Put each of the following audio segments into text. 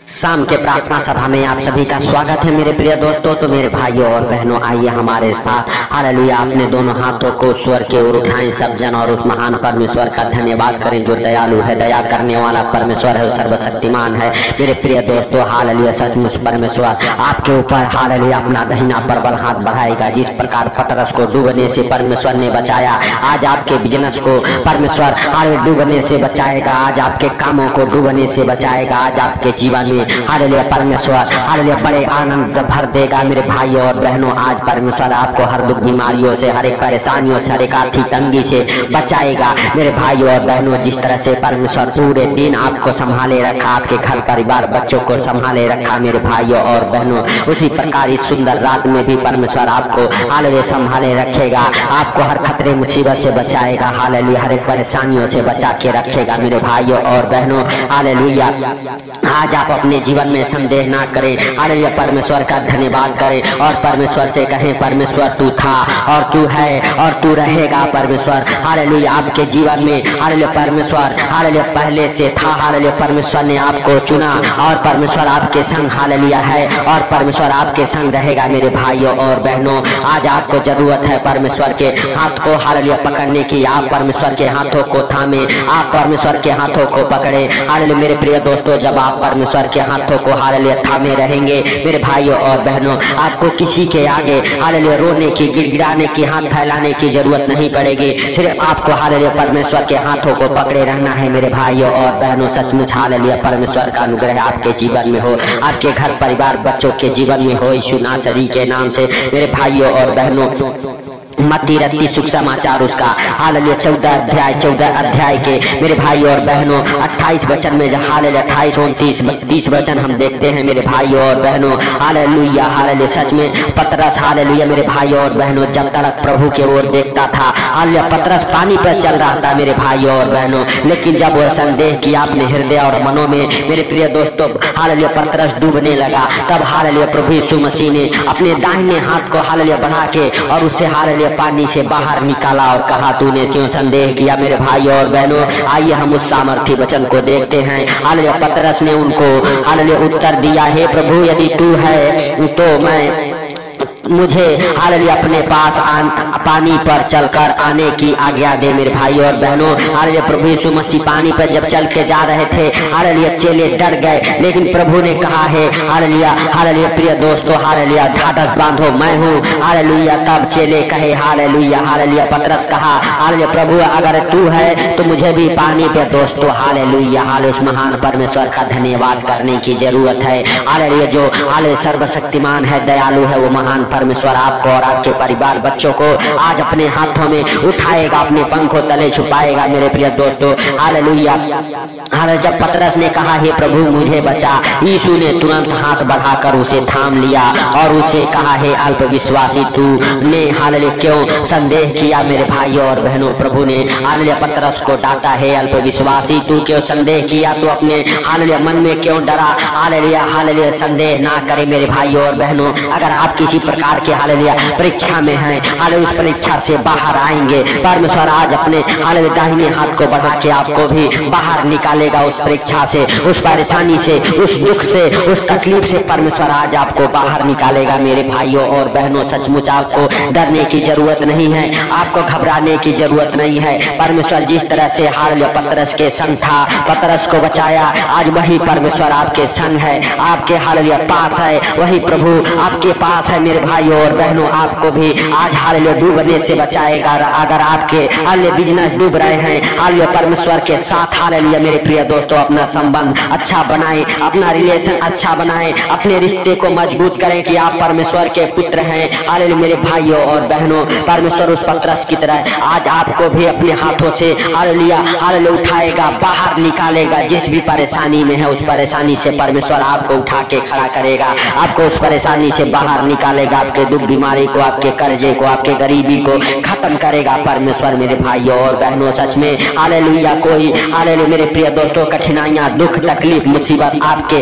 शाम के प्रार्थना सभा में आप सभी का स्वागत है मेरे प्रिय दोस्तों। तो मेरे भाइयों और बहनों, आइए हमारे साथ हालेलुया अपने दोनों हाथों को स्वर के ओर उठाएं सब जन और उस महान परमेश्वर का धन्यवाद करें जो दयालु है, दया करने वाला परमेश्वर है, सर्वशक्तिमान है। मेरे प्रिय दोस्तों, हालेलुया सचमुच परमेश्वर आपके ऊपर हालेलुया अपना दाहिना प्रबल हाथ बढ़ाएगा। जिस प्रकार पतरस को डूबने से परमेश्वर ने बचाया, आज आपके बिजनेस को परमेश्वर डूबने से बचाएगा, आज आपके कामों को डूबने से बचाएगा, आज आपके जीवन में हालेलुया परमेश्वर हालेलुया बड़े आनंद भर देगा। मेरे भाइयों और बहनों, आज परमेश्वर आपको हर दुख बीमारियों से, हर एक परेशानियों से, हर एक आर्थिक तंगी से बचाएगा। मेरे भाइयों और बहनों, जिस तरह से परमेश्वर पूरे दिन आपको संभाले रखा, आपके घर परिवार बच्चों को संभाले रखा मेरे भाइयों और बहनों, उसी प्रकार इस सुंदर रात में भी परमेश्वर आपको हालेलुया संभाले रखेगा, आपको हर खतरे मुसीबत से बचाएगा, हालेलुया हर एक परेशानियों से बचा के रखेगा। मेरे भाइयों और बहनों, हालेलुया आज आप अपने जीवन में संदेह ना करें, हालेलुया परमेश्वर का धन्यवाद करें और परमेश्वर से कहें, परमेश्वर तू था और तू है और तू रहेगा। परमेश्वर हालेलुया आपके जीवन में हालेलुया परमेश्वर हालेलुया पहले से था, हालेलुया परमेश्वर ने आपको चुना और परमेश्वर आपके संग हालेलुया है और परमेश्वर आपके संग रहेगा। मेरे भाइयों और बहनों, आज आपको जरूरत है परमेश्वर के हाथ को हालेलुया पकड़ने की। आप परमेश्वर के हाथों को थामे, आप परमेश्वर के हाथों को पकड़े। हालेलुया मेरे प्रिय दोस्तों, जब आप परमेश्वर के हाथों को हालेलुया थामे रहेंगे मेरे भाइयों और बहनों, आपको किसी के आगे हालेलुया रोने की, गिड़गिड़ाने की, हाथ फैलाने की जरूरत नहीं पड़ेगी। सिर्फ आपको हालेलुया परमेश्वर के हाथों को पकड़े रहना है। मेरे भाइयों और बहनों, सचमुच हालेलुया परमेश्वर का अनुग्रह आपके जीवन में हो, आपके घर परिवार बच्चों के जीवन में हो, यीशु नासरी के नाम से। मेरे भाइयों और बहनों, मत्ती रत्ती सुसमाचार उसका हालेलुया 14 अध्याय के मेरे भाई और बहनों 28 वचन में हालेलुया 28, 29, 30 वचन हम देखते हैं मेरे भाइयों और बहनों। हालेलुया हालेलुया सच में पतरस हालेलुया मेरे भाइयों और बहनों जब तक प्रभु के ओर देखता था, हालेलुया पतरस पानी पर चल रहा था मेरे भाइयों और बहनों, लेकिन जब वह संदेह किया अपने हृदय और मनों में मेरे प्रिय दोस्तों, हालेलुया पतरस डूबने लगा। तब हालेलुया प्रभु यीशु मसीह ने अपने दाहिने हाथ को हालेलुया बढ़ा के और उसे हालेलुया पानी से बाहर निकाला और कहा, तूने क्यों संदेह किया। मेरे भाइयों और बहनों, आइए हम उस सामर्थी वचन को देखते हैं। हालेलुया पतरस ने उनको हालेलुया उत्तर दिया, हे प्रभु यदि तू है तो मुझे हालेलुया अपने पास पानी पर चलकर आने की आज्ञा दे। मेरे भाइयों और बहनों, हालेलुया प्रभु यीशु मसीह पानी पर जब चल के जा रहे थे, हालेलुया चेले डर गए, लेकिन प्रभु ने कहा है हालेलुया हालेलुया प्रिय दोस्तों, हालेलुया ढाढ़स बांधो मैं हूँ। हालेलुया तब चेले कहे हालेलुया हालेलुया, पतरस कहा हालेलुया प्रभु अगर तू है तो मुझे भी पानी पे दोस्तों हालेलुया हालेलुया महान परमेश्वर का धन्यवाद करने की जरूरत है। हालेलुया जो हालेलुया सर्वशक्तिमान है, दयालु है, वो महान परमेश्वर आपको और आपके परिवार बच्चों को आज अपने हाथों में उठाएगा, अपने पंखों तले छुपाएगा। मेरे प्रिय दोस्तों हालेलुया हालेलुया जब पतरस ने कहा हे प्रभु मुझे बचा, यीशु ने तुरंत हाथ बढ़ाकर उसे थाम लिया और उसे कहा हे अल्प विश्वासी तू ने हालेलुया क्यों संदेह किया। मेरे भाइयों और बहनों, प्रभु ने हालेलुया पतरस को डांटा, हे अल्प विश्वासी तू क्यों संदेह किया, तो अपने हालेलुया मन में क्यों डरा। हालेलुया हालेलुया संदेह ना करे मेरे भाइयों और बहनों। अगर आप किसी प्रकार के हालेलुया परीक्षा में हैं, हालेलुया उस परीक्षा से बाहर आएंगे, परमेश्वर आज अपने हालेलुया दाहिने हाथ को बढ़ा के आपको भी बाहर निकालेगा उस परीक्षा से, उस परेशानी से, उस दुख से, उस तकलीफ से परमेश्वर आज आपको बाहर निकालेगा। मेरे भाइयों और बहनों, सचमुच आपको डरने की जरूरत नहीं है, आपको घबराने की जरूरत नहीं है। परमेश्वर जिस तरह से हालेलुया पतरस के संग था, पतरस को बचाया, आज वही परमेश्वर आपके संग है, आपके हालेलुया पास है, वही प्रभु आपके पास है। मेरे भाइयों और बहनों, आपको भी आज हालेलुया डूबने से बचाएगा। अगर आपके हालेलुया बिजनेस डूब रहे हैं, हालेलुया परमेश्वर के साथ हालेलुया मेरे प्रिय दोस्तों अपना संबंध अच्छा बनाएं, अपना रिलेशन अच्छा बनाएं, अपने रिश्ते को मजबूत करें कि आप परमेश्वर के पुत्र हैं। हालेलुया मेरे भाइयों और बहनों, परमेश्वर उस पतरस की तरह आज आपको भी अपने हाथों से हालेलुया हालेलुया उठाएगा, बाहर निकालेगा। जिस भी परेशानी में है उस परेशानी से परमेश्वर आपको उठा के खड़ा करेगा, आपको उस परेशानी से बाहर निकालेगा। करेगा, आपके दुख बीमारी को, आपके कर्जे को, आपके गरीबी को खत्म करेगा परमेश्वर मेरे भाइयों और बहनों। सच में हालेलुया। कोई हालेलुया मेरे प्रिय दोस्तों कठिनाइयां, दुख, तकलीफ, मुसीबत आपके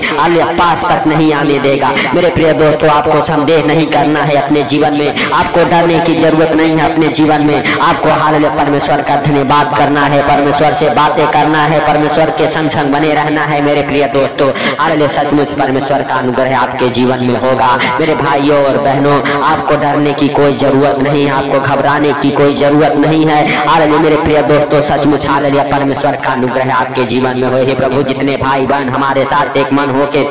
पास तक नहीं आने देगा। मेरे प्रिय दोस्तों आपको संदेह नहीं करना है अपने जीवन में, आपको डरने की जरूरत नहीं है अपने जीवन में। आपको हालेलुया परमेश्वर का धन्यवाद करना है, परमेश्वर से बातें करना है, परमेश्वर के संग संग बने रहना है मेरे प्रिय दोस्तों। हालेलुया सचमुच परमेश्वर का अनुग्रह आपके जीवन में होगा मेरे भाइयों और बहनों। आपको डरने की कोई जरूरत नहीं है, आपको घबराने की कोई जरूरत नहीं है। हालेलुया मेरे प्रिय दोस्तों सचमुच हालेलुया परमेश्वर का अनुग्रह आपके जीवन में हो। हे प्रभु जितने भाई बहन हमारे साथ एक मन होके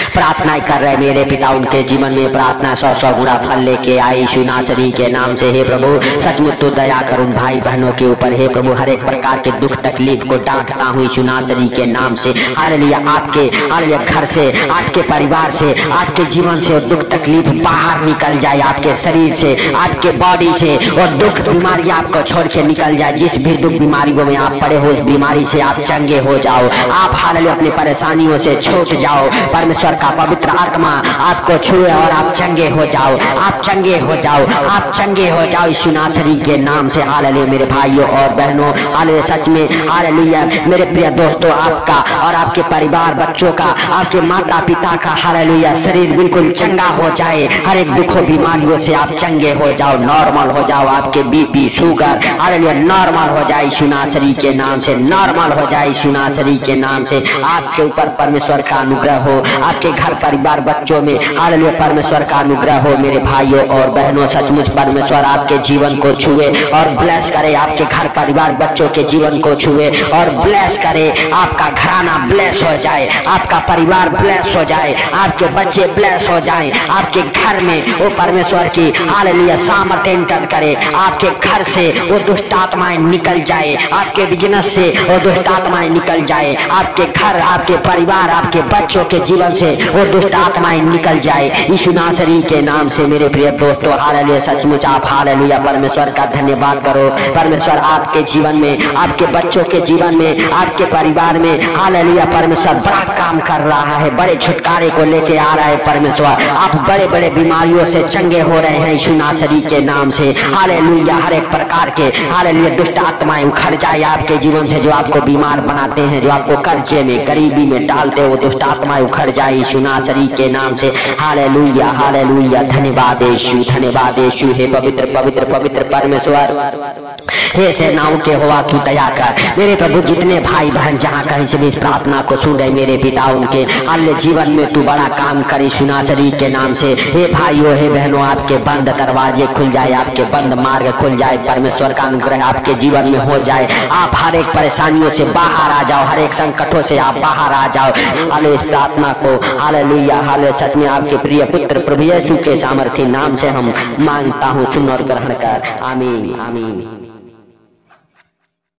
प्रार्थना कर रहे मेरे पिता, उनके जीवन में प्रार्थना 100 गुना फल लेके आई यीशु नासरी के नाम से। हे प्रभु सचमुच तो दया कर उन भाई बहनों के ऊपर। हे प्रभु हर एक प्रकार के दुख तकलीफ को डांटता हूँ यीशु नासरी के नाम से। हालेलुया आपके हालेलुया घर से, आपके परिवार से, आपके जीवन से दुख तकलीफ बाहर निकल जाए, आपके शरीर से, आपके बॉडी से और दुख बीमारी आपको छोड़ के निकल जाए। जिस भी दुख बीमारियों में आप पड़े हो उस बीमारी से आप चंगे हो जाओ। आप हालेलुया अपनी परेशानियों से छूट जाओ, परमेश्वर का पवित्र आत्मा आपको छुए और आप चंगे हो जाओ, आप चंगे हो जाओ, आप चंगे हो जाओ यीशु नासरी के नाम से। हालेलुया मेरे भाइयों और बहनों हालेलुया सच में हालेलुया मेरे प्रिय दोस्तों आपका और आपके परिवार बच्चों का, आपके माता पिता का हालेलुया शरीर बिल्कुल चंगा हो जाए। हर एक दुखों बीमारियों से आप चंगे हो जाओ, नॉर्मल हो जाओ। आपके बीपी शुगर हालेलुया नॉर्मल हो जाए यीशु नासरी के नाम से, नॉर्मल हो जाए यीशु नासरी के नाम से। आपके ऊपर परमेश्वर का अनुग्रह हो, आपके घर परिवार बच्चों में हालेलुया परमेश्वर का अनुग्रह हो मेरे भाइयों और बहनों। सचमुच परमेश्वर आपके जीवन को छुए और ब्लेस करे, आपके घर परिवार बच्चों के जीवन को छुए और ब्लेस करे। आपका घराना ब्लेस हो जाए, आपका परिवार ब्लेस हो जाए, आपके बच्चे ब्लेस हो जाए। आपके घर में वो परमेश्वर की हालेलुया सामर्थ्य एंटर करे, आपके घर से वो दुष्ट आत्माएं निकल जाए, आपके बिजनेस से वो दुष्ट आत्माएं निकल जाए, आपके घर, आपके परिवार, आपके बच्चों के जीवन से वो दुष्ट आत्माएं निकल जाए यीशु नासरी के नाम से। मेरे प्रिय दोस्तों हालेलुया सचमुच आप हालेलुया परमेश्वर का धन्यवाद करो। परमेश्वर आपके जीवन में, आपके बच्चों के जीवन में, आपके परिवार में हालेलुया परमेश्वर बड़ा काम कर रहा है, बड़े छुटकारे को लेके आ रहा है परमेश्वर। आप बड़े बड़े बीमारियों से चंगे हो रहे हैं यीशु नासरी के नाम से। हालेलुया हर एक प्रकार के हालेलुया दुष्ट आत्माएं उखड़ जाए आपके जीवन से, जो आपको बीमार बनाते हैं, जो आपको कर्जे में गरीबी में डालते हो, दुष्ट आत्माएं उखड़ जाए यीशु नासरी के नाम से। हालेलुया हालेलुया धन्यवाद यीशु, धन्यवाद यीशु। हे पवित्र पवित्र पवित्र परमेश्वर, हे सेनाओं के होवा तू दया कर। मेरे प्रभु जितने भाई बहन जहाँ कहीं से भी इस प्रार्थना को सुन रहे मेरे पिता, उनके हालेलुया जीवन में तू बड़ा काम कर यीशु नासरी के नाम से। हे भाइयों हे बहनों आपके बंद दरवाजे खुल जाए, आपके बंद मार्ग खुल जाए, परमेश्वर का अनुग्रह आपके जीवन में हो जाए। आप हर एक परेशानियों से बाहर आ जाओ, हर एक संकटों से आप बाहर आ जाओ। हालेलुया इस प्रार्थना को हालेलुया हालेलुया सच में आपके प्रिय पुत्र प्रभु यीशु के सामर्थ्य नाम से हम मांगता हूँ, सुन और ग्रहण कर। आमीन आमीन।